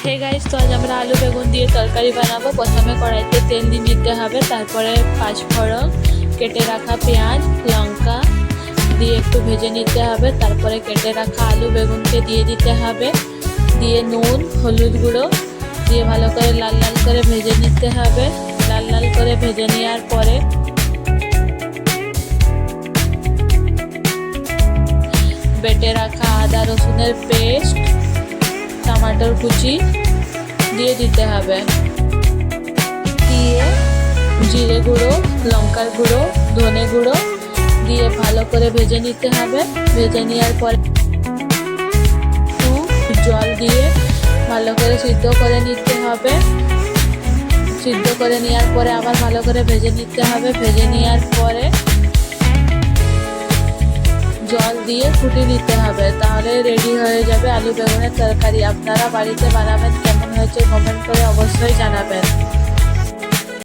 Hey guys, তো আজ আমরা আলু বেগুন দিয়ে তরকারি বানাবো। প্রথমে কড়াইতে তেল দিয়ে নিতে হবে, তারপরে পাঁচফোড়ন, কেটে রাখা পেঁয়াজ, লঙ্কা দিয়ে একটু ভেজে নিতে হবে। তারপরে কেটে রাখা আলু বেগুনকে দিয়ে দিতে হবে, দিয়ে নুন, হলুদ গুঁড়ো দিয়ে ভালো করে লাল লাল করে ভেজে নিতে হবে। লাল লাল করে ভেজে নেওয়ার পরে বেটে রাখা আদা রসুনের পেস্ট, টমাটোর কুচি দিয়ে দিতে হবে, দিয়ে জিরে গুঁড়ো, লঙ্কার গুঁড়ো, ধনে গুঁড়ো দিয়ে ভালো করে ভেজে নিতে হবে। ভেজে নেওয়ার পরে একটু জল দিয়ে ভালো করে সিদ্ধ করে নিতে হবে। সিদ্ধ করে নেওয়ার পরে আবার ভালো করে ভেজে নিতে হবে। ভেজে নেওয়ার পরে জল দিয়ে ফুটিয়ে নিতে হবে, তাহলে রেডি হয়ে যাবে আলু বেগুনের তরকারি। আপনারা বাড়িতে বানাবেন, কেমন হয়েছে কমেন্ট করে অবশ্যই জানাবেন।